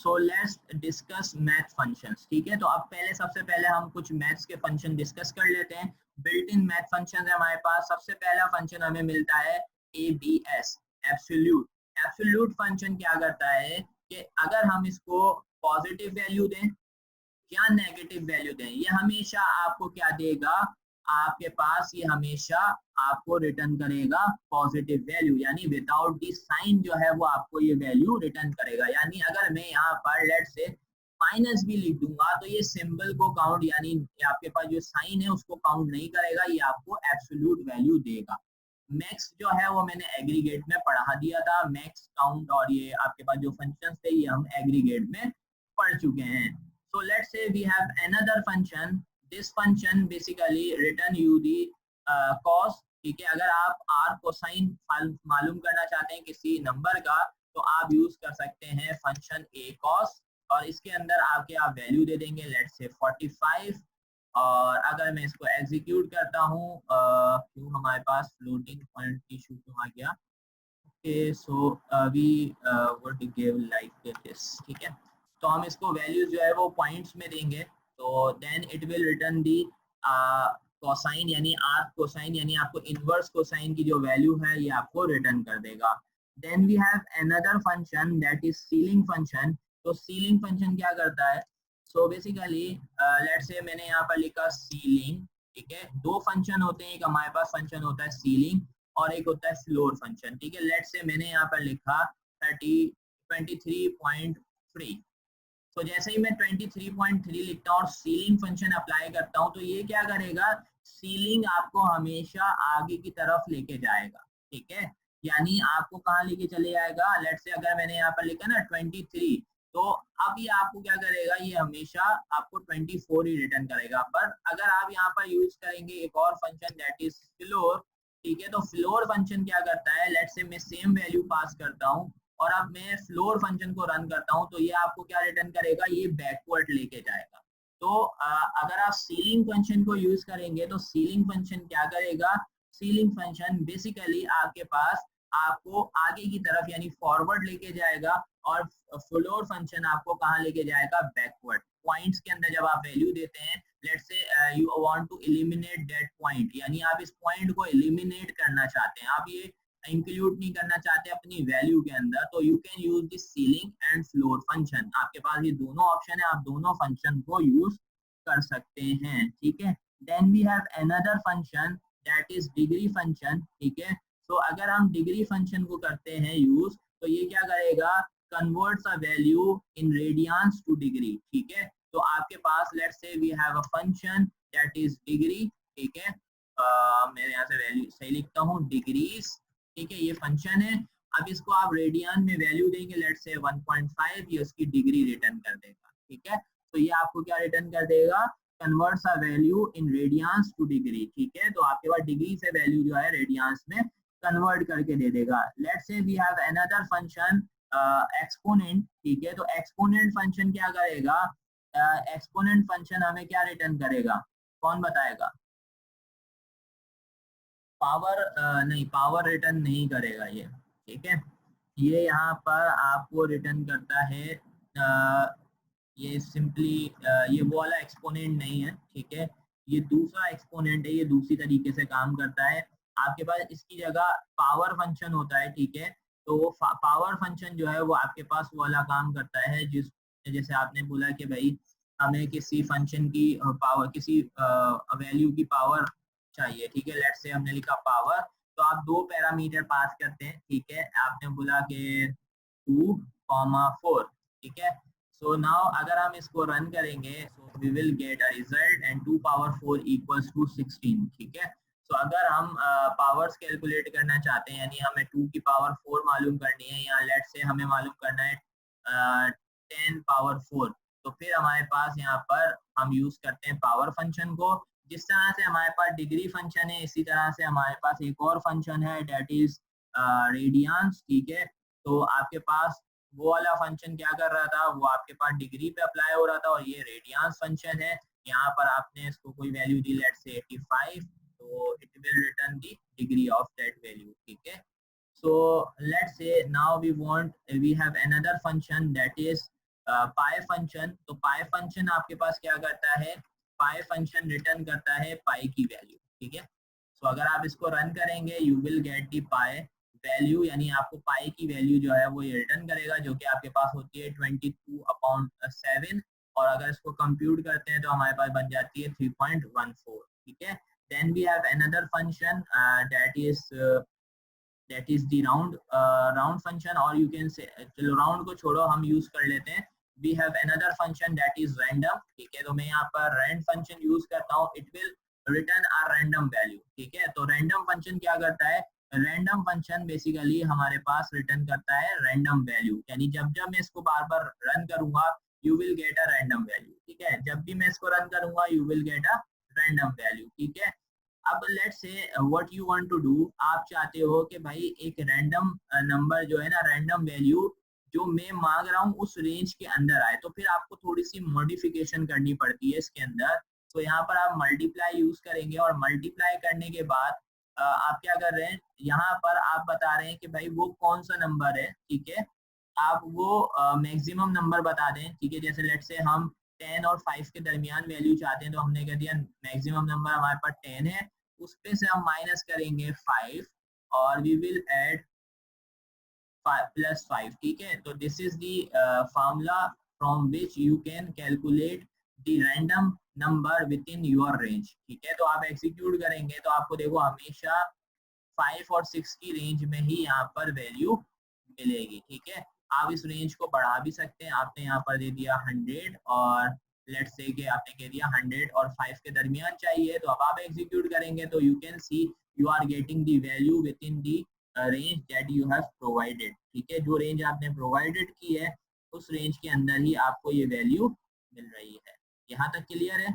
So let's discuss math functions. ठीक है, तो अब पहले सबसे पहले हम कुछ मैथ्स के फंक्शन डिस्कस कर लेते हैं। बिल्ट इन मैथ फंक्शन है हमारे पास। सबसे पहला फंक्शन हमें मिलता है ABS, एब्सोल्यूट। एब्सोल्यूट फंक्शन क्या करता है कि अगर हम इसको पॉजिटिव वैल्यू दें या नेगेटिव वैल्यू दें, ये हमेशा आपको क्या देगा, आपके पास ये हमेशा आपको रिटर्न करेगा पॉजिटिव वैल्यू, यानी विदाउट दी साइन जो है वो आपको ये वैल्यू रिटर्न करेगा। यानी अगर मैं यहाँ पर लेट से माइनस भी लिख दूंगा तो ये सिंबल को काउंट, यानी आपके पास जो साइन है उसको काउंट नहीं करेगा, ये आपको एब्सोल्यूट वैल्यू देगा। मैक्स जो है वो मैंने एग्रीगेट में पढ़ा दिया था, मैक्स काउंट, और ये आपके पास जो फंक्शंस थे ये हम एग्रीगेट में पढ़ चुके हैं। So let's say we have another function. This function basically return you the cos। ठीक है, अगर आप r कोसाइन मालूम करना चाहते हैं किसी नंबर का तो आप यूज कर सकते हैं फंक्शन a cos, और इसके अंदर आके आप वैल्यू दे देंगे लेट्स से 45। और अगर मैं इसको एग्जीक्यूट करता हूँ, क्यों हमारे पास फ्लोटिंग पॉइंट इशू क्यों आ गया, okay so we would give like this. ठीक है, तो हम इसको वैल्यूज जो है वो पॉइंट्स में देंगे, तो then it will return the cosine, यानी आर्क कोसाइन, यानी आपको इनवर्स कोसाइन की जो वैल्यू है ये आपको रिटर्न कर देगा। Then we have another function that is ceiling function. तो सीलिंग फंक्शन क्या करता है, सो बेसिकली लेट्स से मैंने यहाँ पर लिखा सीलिंग। ठीक है, दो फंक्शन होते हैं, एक हमारे पास फंक्शन होता है सीलिंग और एक होता है फ्लोर फंक्शन। ठीक है, लेट्स से मैंने यहाँ पर लिखा 23.3। तो जैसे ही मैं 23.3 लिखता हूँ और सीलिंग फंक्शन अप्लाई करता हूँ तो ये क्या करेगा, सीलिंग आपको हमेशा आगे की तरफ लेके जाएगा। ठीक है, यानी आपको कहाँ लेके चले जाएगा, लेट्स से अगर मैंने यहाँ पर लिखा ना 23, तो अब ये आपको क्या करेगा, ये हमेशा आपको 24 ही रिटर्न करेगा। पर अगर आप यहाँ पर यूज करेंगे एक और फंक्शन दैट इज फ्लोर। ठीक है, तो फ्लोर फंक्शन क्या करता है, लेट्स से मैं सेम वैल्यू पास करता हूँ और अब मैं फ्लोर फंक्शन को रन करता हूं तो ये आपको क्या रिटर्न करेगा, ये बैकवर्ड लेके जाएगा। तो अगर आप सीलिंग फंक्शन को यूज करेंगे तो सीलिंग फंक्शन क्या करेगा, सीलिंग फंक्शन बेसिकली आपके पास आपको आगे की तरफ यानी फॉरवर्ड लेके जाएगा, और फ्लोर फंक्शन आपको कहाँ लेके जाएगा, बैकवर्ड। पॉइंट्स के अंदर जब आप वैल्यू देते हैं, let's say you want to eliminate that point, यानी आप इस पॉइंट को एलिमिनेट करना चाहते हैं, आप ये इंक्लूड नहीं करना चाहते अपनी वैल्यू के अंदर, तो you can use this ceiling and floor function. आपके पास ये दोनों ऑप्शन है, आप दोनों फंक्शन को यूज कर सकते हैं। ठीक है, then we have another function that is degree function. ठीक है, तो अगर हम डिग्री फंक्शन को करते हैं यूज तो ये क्या करेगा, converts a value in radians to degree. ठीक है, तो आपके पास let's say we have a function that is degree. ठीक है, मैं यहाँ से वैल्यू सही लिखता हूँ, डिग्रीज। ठीक है, ये फंक्शन है। अब इसको आप रेडियन में वैल्यू देंगे लेट्स से 1.5, ये उसकी डिग्री रिटर्न कर देगा। ठीक है, तो ये आपको क्या रिटर्न कर देगा, converts a value in radians to degree. ठीक है, तो आपके पास डिग्री से वैल्यू जो है रेडियंस में कन्वर्ट करके दे देगा। Let's say we have another function exponent. ठीक है, तो एक्सपोनेंट फंक्शन क्या करेगा, एक्सपोनेंट फंक्शन हमें क्या रिटर्न करेगा, कौन बताएगा, पावर नहीं, पावर रिटर्न नहीं करेगा ये। ठीक है, ये यहाँ पर आपको रिटर्न करता है ये सिंपली ये वो वाला एक्सपोनेंट नहीं है। ठीक है, ये दूसरा एक्सपोनेंट है, ये दूसरी तरीके से काम करता है। आपके पास इसकी जगह पावर फंक्शन होता है। ठीक है, तो वो पावर फंक्शन जो है वो आपके पास वो वाला काम करता है जिस, जैसे आपने बोला कि भाई हमें किसी फंक्शन की पावर, किसी वैल्यू की पावर चाहिए। ठीक है, लेट्स से हमने लिखा पावर, तो आप दो पैरामीटर पास करते हैं। ठीक है, आपने बोला कि 2,4। ठीक है, सो नाउ अगर हम इसको रन करेंगे so we will get a result and 2 power 4 equals to 16। ठीक है, तो अगर हम पावर्स कैलकुलेट करना चाहते हैं, यानी हमें 2 की पावर 4 मालूम करनी है, या लेट्स से हमें मालूम करना है 10 पावर 4, तो फिर हमारे पास यहाँ पर हम यूज करते हैं पावर फंक्शन को। जिस तरह से हमारे पास डिग्री फंक्शन है, इसी तरह से हमारे पास एक और फंक्शन है दैट इज रेडियंस। ठीक है, तो आपके पास वो वाला फंक्शन क्या कर रहा था, वो आपके पास डिग्री पे अप्लाई हो रहा था, और ये रेडियंस फंक्शन है। यहाँ पर आपने इसको कोई वैल्यू दी लेट्स से 85, तो it will return the degree of that value. ठीक है, so let's say now we have another function that is pi function, तो पाई फंक्शन आपके पास क्या करता है, पाई फंक्शन रिटर्न करता है पाई की वैल्यू, ठीक है। तो अगर आप इसको रन करेंगे you will get the pi value, यानी आपको पाई की वैल्यू जो है वो ये रिटर्न करेगा, जो कि आपके पास होती है 22/7, और अगर इसको कंप्यूट करते हैं तो हमारे पास बन जाती है 3.14, ठीक है। Then we have another function that is the round function, और यू कैन से, चलो राउंड को छोड़ो हम यूज कर लेते हैं, we have another function that is random, ठीक है। तो मैं यहाँ पर रैंड फंक्शन यूज करता हूँ, it will return a random value, ठीक है। तो रैंडम फंक्शन क्या करता है, रैंडम फंक्शन बेसिकली हमारे पास रिटर्न करता है रैंडम वैल्यू, यानी जब जब मैं इसको बार बार रन करूंगा you will get a random value, ठीक है। जब भी मैं इसको रन करूंगा you will get a random value, ठीक है। अब let's say what you want to do, आप चाहते हो कि भाई एक रैंडम नंबर जो है ना, रैंडम वैल्यू जो मैं मांग रहा हूँ उस रेंज के अंदर आए, तो फिर आपको थोड़ी सी मॉडिफिकेशन करनी पड़ती है इसके अंदर। तो यहाँ पर आप मल्टीप्लाई यूज करेंगे, और मल्टीप्लाई करने के बाद आप क्या कर रहे हैं, यहाँ पर आप बता रहे हैं कि भाई वो कौन सा नंबर है, ठीक है। आप वो मैक्सिमम नंबर बता दें, ठीक है। जैसे लेट से हम 10 और 5 के दरमियान वैल्यू चाहते हैं, तो हमने कह दिया मैक्सिमम नंबर हमारे पास 10 है, उस पे से हम माइनस करेंगे 5, और वी विल ऐड +5, ठीक है। तो this is the formula from which you can calculate the random number with in your range, ठीक है। तो आप एग्जीक्यूट करेंगे तो आपको देखो हमेशा 5 और 6 की रेंज में ही यहाँ पर वैल्यू मिलेगी, ठीक है। आप इस रेंज को बढ़ा भी सकते हैं, आपने यहाँ पर दे दिया 100, और लेट्स से कि आपने कह दिया 100 और 5 के दरमियान चाहिए, तो अब आप एग्जीक्यूट करेंगे तो you can see you are getting the value within the range that you have provided, ठीक है। जो रेंज आपने प्रोवाइडेड की है उस रेंज के अंदर ही आपको ये वैल्यू मिल रही है। यहाँ तक क्लियर है?